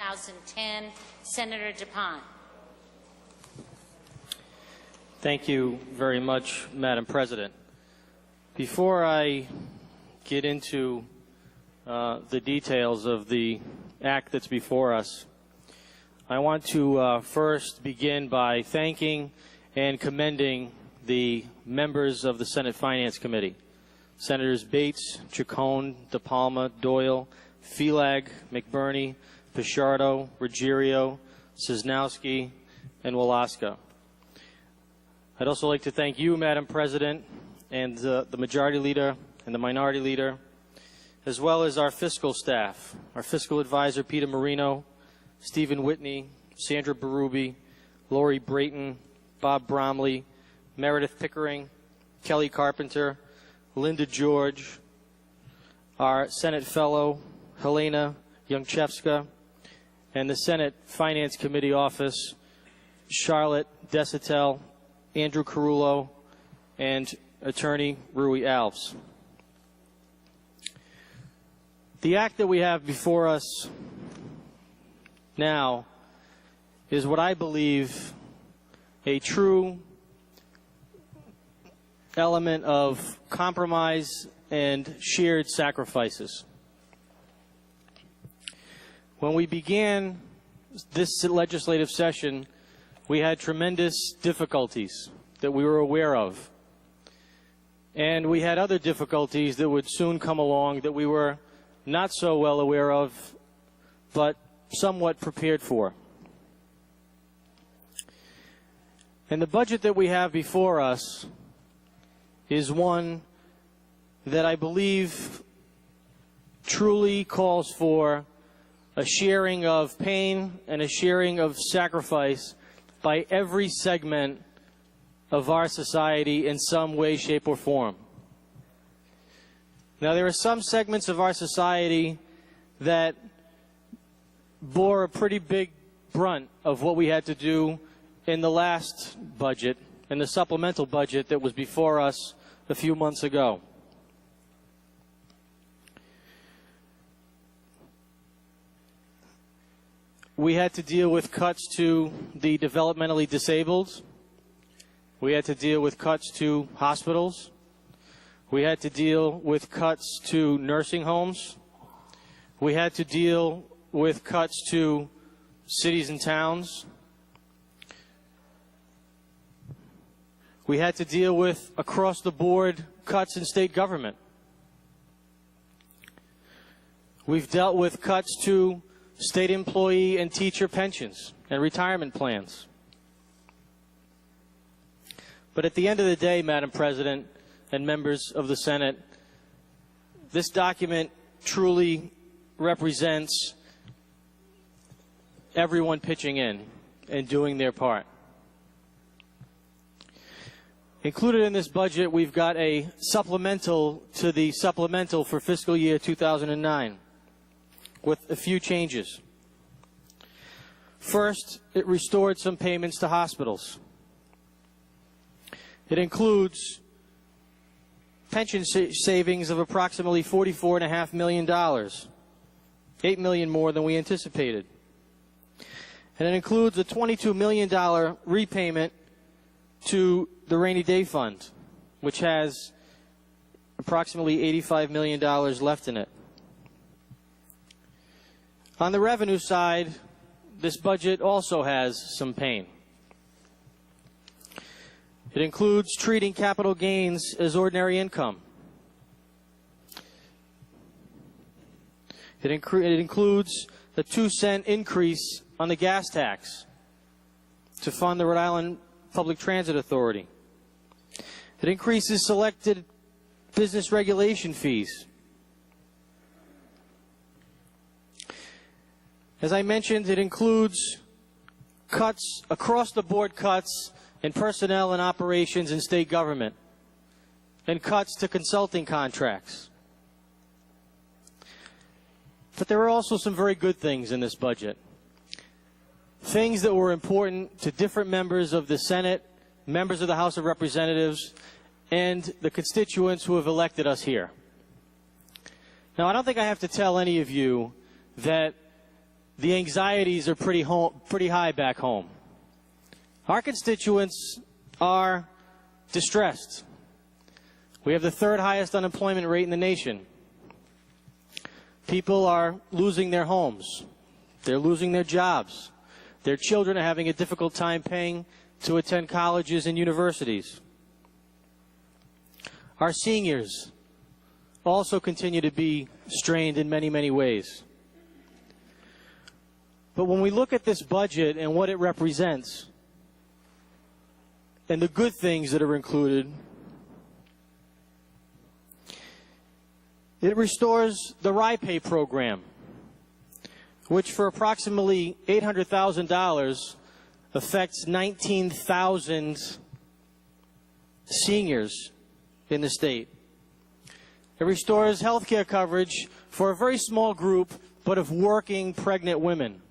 2010. Senator DaPonte. Thank you very much, Madam President. Before I get into the details of the act that's before us, I want to first begin by thanking and commending the members of the Senate Finance Committee, Senators Bates, Chacon, DePalma, Doyle, Felag, McBurney, Pichardo, Ruggiero, Cisnowski, and Walaska. I'd also like to thank you, Madam President, and the Majority Leader and the Minority Leader, as well as our fiscal staff, our fiscal advisor, Peter Marino, Stephen Whitney, Sandra Berube, Lori Brayton, Bob Bromley, Meredith Pickering, Kelly Carpenter, Linda George, our Senate Fellow, Helena Youngchevska, and the Senate Finance Committee Office, Charlotte Desitel, Andrew Carullo, and Attorney Rui Alves. The act that we have before us now is what I believe a true element of compromise and shared sacrifices. When we began this legislative session, we had tremendous difficulties that we were aware of. And we had other difficulties that would soon come along that we were not so well aware of, but somewhat prepared for. And the budget that we have before us is one that I believe truly calls for a sharing of pain and a sharing of sacrifice by every segment of our society in some way, shape, or form. Now, there are some segments of our society that bore a pretty big brunt of what we had to do in the last budget, in the supplemental budget that was before us a few months ago. We had to deal with cuts to the developmentally disabled. We had to deal with cuts to hospitals. We had to deal with cuts to nursing homes. We had to deal with cuts to cities and towns. We had to deal with across-the-board cuts in state government. We've dealt with cuts to state employee and teacher pensions and retirement plans. But at the end of the day, Madam President and members of the Senate, this document truly represents everyone pitching in and doing their part. Included in this budget, we've got a supplemental to the supplemental for fiscal year 2009 with a few changes. First, it restored some payments to hospitals. It includes pension savings of approximately $44.5 million, $8 million more than we anticipated. And it includes a $22 million repayment to the Rainy Day Fund, which has approximately $85 million left in it. On the revenue side, this budget also has some pain. It includes treating capital gains as ordinary income. It includes a 2-cent increase on the gas tax to fund the Rhode Island Public Transit Authority. It increases selected business regulation fees. As I mentioned, it includes cuts, across-the-board cuts in personnel and operations in state government, and cuts to consulting contracts. But there are also some very good things in this budget. Things that were important to different members of the Senate, members of the House of Representatives, and the constituents who have elected us here. Now, I don't think I have to tell any of you that the anxieties are pretty high back home. Our constituents are distressed. We have the third highest unemployment rate in the nation. People are losing their homes. They're losing their jobs. Their children are having a difficult time paying to attend colleges and universities. Our seniors also continue to be strained in many, many ways. But when we look at this budget and what it represents, and the good things that are included, it restores the RIPE program, which for approximately $800,000 affects 19,000 seniors in the state. It restores health care coverage for a very small group, but of working pregnant women.